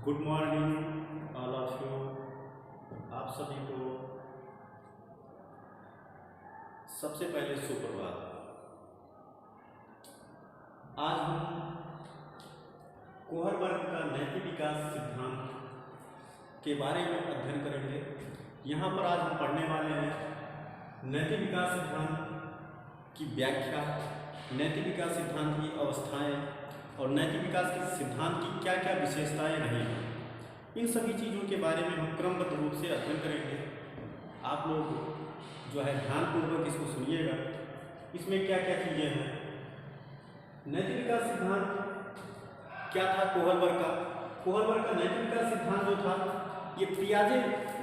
Good morning all of you. आप सभी को सबसे पहले सुप्रभात। आज हम कोहरबर्ग का नैतिक विकास सिद्धांत के बारे में अध्ययन करेंगे। यहाँ पर आज हम पढ़ने वाले हैं नैतिक विकास सिद्धांत की व्याख्या, नैतिक विकास सिद्धांत की अवस्थाएं और नैतिक विकास के सिद्धांत की क्या क्या विशेषताएं रही हैं। इन सभी चीज़ों के बारे में हम क्रमबद्ध रूप से अध्ययन करेंगे। आप लोग जो है ध्यानपूर्वक इसको सुनिएगा। इसमें क्या क्या चीज़ें हैं। नैतिक विकास सिद्धांत क्या था कोहरबर्ग का? कोहरबर्ग का नैतिक विकास सिद्धांत जो था ये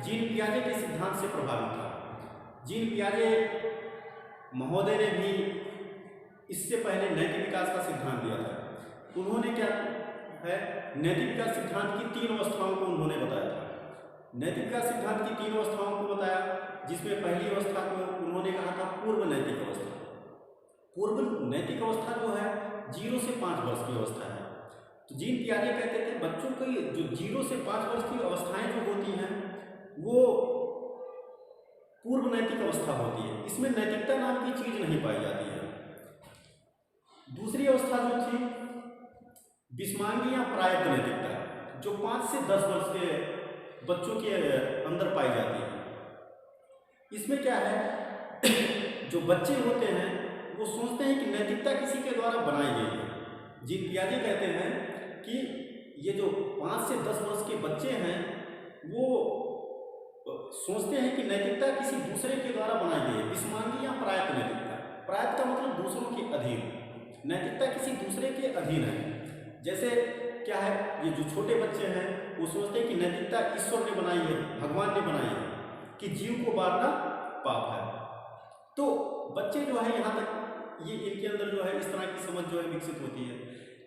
जीन पियाजे के सिद्धांत से प्रभावित था। जीन पियाजे महोदय ने भी इससे पहले नैतिक विकास का सिद्धांत दिया था। उन्होंने क्या है, नैतिक विकास सिद्धांत की 3 अवस्थाओं को उन्होंने बताया था। नैतिक विकास सिद्धांत की 3 अवस्थाओं को बताया, जिसमें पहली अवस्था को उन्होंने कहा था पूर्व नैतिक अवस्था। पूर्व नैतिक अवस्था जो है 0 से 5 वर्ष की अवस्था है। तो जीन पियाजे कहते थे बच्चों की जो 0 से 5 वर्ष की अवस्थाएं जो होती हैं वो पूर्व नैतिक अवस्था होती है। इसमें नैतिकता नाम की चीज नहीं पाई जाती है। दूसरी अवस्था जो थी विस्मांगी या प्रायत्त नैतिकता, जो 5 से 10 वर्ष के बच्चों के अंदर पाई जाती है। इसमें क्या है, जो बच्चे होते हैं वो सोचते हैं कि नैतिकता किसी के द्वारा बनाई गई है। जीन पियाजे कहते हैं कि ये जो 5 से 10 वर्ष के बच्चे हैं वो सोचते हैं कि नैतिकता किसी दूसरे के द्वारा बनाई गई है। विस्मांगी या प्रायत्त नैतिकता, प्रायत्त का मतलब दूसरों के अधीन, नैतिकता किसी दूसरे के अधीन है। जैसे क्या है, ये जो छोटे बच्चे हैं वो सोचते हैं कि नैतिकता ईश्वर ने बनाई है, भगवान ने बनाई है, कि जीव को मारना पाप है। तो बच्चे जो है यहाँ तक ये इनके अंदर जो है इस तरह की समझ जो है विकसित होती है।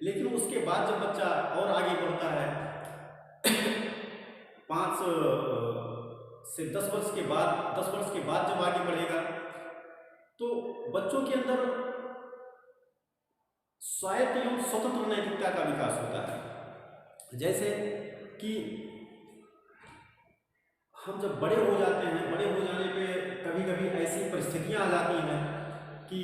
लेकिन उसके बाद जब बच्चा और आगे बढ़ता है 5 से 10 वर्ष के बाद, 10 वर्ष के बाद जब आगे बढ़ेगा तो बच्चों के अंदर स्वायत्त एवं स्वतंत्र नैतिकता का विकास होता है। जैसे कि हम जब बड़े हो जाते हैं, बड़े हो जाने पे कभी कभी ऐसी परिस्थितियां आ जाती हैं कि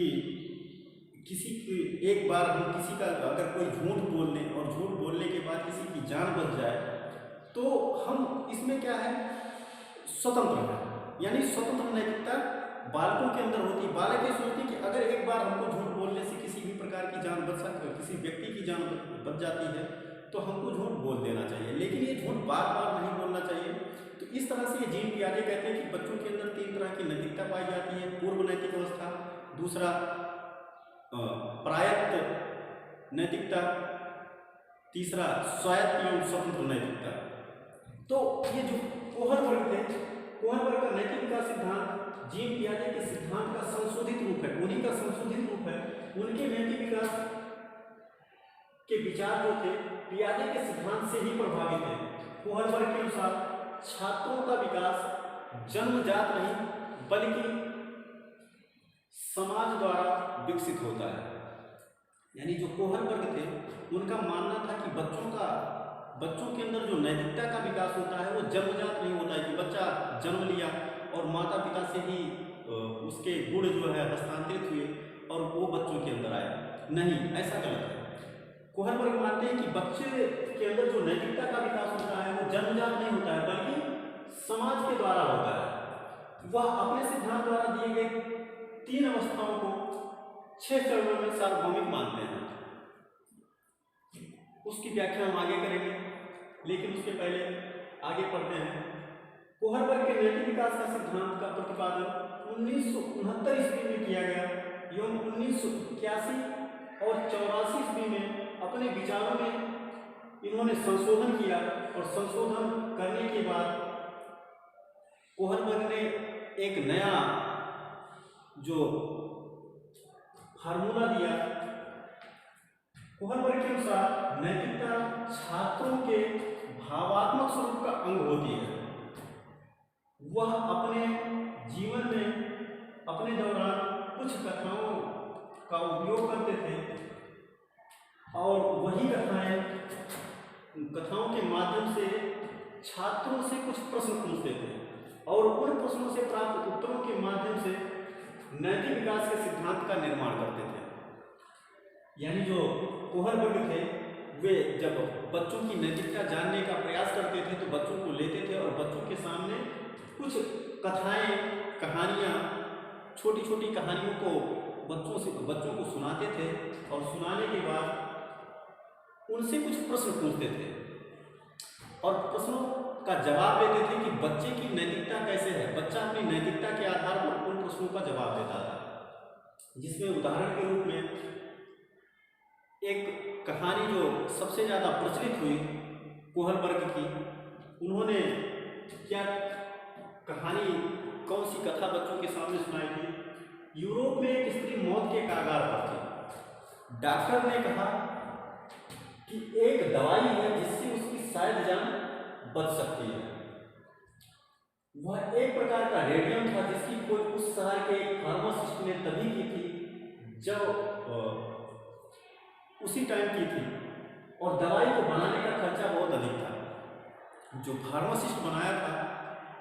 किसी की एक बार हम किसी का अगर कोई झूठ बोल ले और झूठ बोलने के बाद किसी की जान बच जाए तो हम इसमें क्या है, स्वतंत्र है। यानी स्वतंत्र नैतिकता बालकों के अंदर होती है। बालक ये सोचते हैं कि अगर एक बार हमको झूठ बोलने से किसी भी प्रकार की जान बच सकती है, किसी व्यक्ति की जान बच जाती है तो हमको झूठ बोल देना चाहिए। लेकिन ये झूठ बार बार नहीं बोलना चाहिए। तो इस तरह से ये जीन पियाजे कहते हैं कि बच्चों के अंदर 3 तरह की नैतिकता पाई जाती है। पूर्व नैतिक अवस्था, दूसरा प्रायत्त नैतिकता, तीसरा स्वायत्त एवं स्वतंत्र नैतिकता। तो ये जो कोहरबर्ग थे, कोहरबर्ग का नैतिक विकास सिद्धांत जीन पियाजे के सिद्धांत का संशोधित रूप है, उन्हीं का संशोधित रूप है। उनके नैतिक विकास के विचार जो थे पियाजे के सिद्धांत से ही प्रभावित है। कोहरबर्ग के अनुसार छात्रों का विकास जन्मजात नहीं बल्कि समाज द्वारा विकसित होता है। यानी जो कोहरबर्ग थे उनका मानना था कि बच्चों के अंदर जो नैतिकता का विकास होता है वो जन्मजात नहीं होता है कि बच्चा जन्म लिया और माता पिता से ही उसके गुण जो है हस्तांतरित हुए और वो बच्चों के अंदर आए। नहीं, ऐसा गलत है। कोहरबर्ग मानते हैं कि बच्चे के अंदर जो नैतिकता का विकास होता है वो जन्मजात नहीं होता है बल्कि समाज के द्वारा होता है। वह अपने सिद्धांत द्वारा दिए गए 3 अवस्थाओं को 6 चरणों में सार्वभौमिक मानते हैं। उसकी व्याख्या हम आगे करेंगे, लेकिन उसके पहले आगे पढ़ते हैं। कोहरबर्ग के नैतिक विकास का सिद्धांत का प्रतिपादन 1969 ईस्वी में किया गया एवं 1981 और 84 ईस्वी में अपने विचारों में इन्होंने संशोधन किया और संशोधन करने के बाद कोहरबर्ग ने एक नया जो फार्मूला दिया। कोहरबर्ग के अनुसार नैतिकता छात्रों के भावात्मक स्वरूप का अंग होती है। वह अपने जीवन में अपने दौरान कुछ कथाओं का उपयोग करते थे और वही कथाएं कथाओं के माध्यम से छात्रों से कुछ प्रश्न पूछते थे और उन प्रश्नों से प्राप्त उत्तरों के माध्यम से नैतिक विकास के सिद्धांत का निर्माण करते थे। यानी जो कुहर वर्ग थे वे जब बच्चों की नैतिकता जानने का प्रयास करते थे तो बच्चों को लेते थे और बच्चों के सामने कुछ कथाएं, कहानियाँ, छोटी छोटी कहानियों को बच्चों को सुनाते थे और सुनाने के बाद उनसे कुछ प्रश्न पूछते थे और प्रश्नों का जवाब देते थे कि बच्चे की नैतिकता कैसे है। बच्चा अपनी नैतिकता के आधार पर उन प्रश्नों का जवाब देता था, जिसमें उदाहरण के रूप में एक कहानी जो सबसे ज़्यादा प्रचलित हुई कुहर वर्ग की, उन्होंने क्या कहानी, कौन सी कथा बच्चों के सामने सुनाई थी। यूरोप में एक स्त्री मौत के कगार पर थी। डॉक्टर ने कहा कि एक दवाई है जिससे उसकी शायद जान बच सकती है। वह एक प्रकार का रेडियम था जिसकी खोज उस शहर के एक फार्मासिस्ट ने तभी की थी जब उसी टाइम की थी और दवाई को बनाने का खर्चा बहुत अधिक था। जो फार्मासिस्ट बनाया था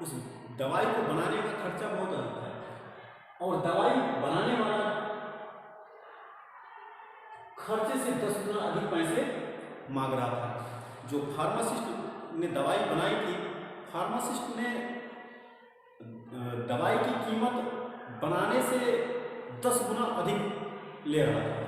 उस दवाई को बनाने का खर्चा बहुत अधिक था और दवाई बनाने वाला खर्चे से 10 गुना अधिक पैसे मांग रहा था। जो फार्मासिस्ट ने दवाई बनाई थी, फार्मासिस्ट ने दवाई की कीमत बनाने से 10 गुना अधिक ले रहा था।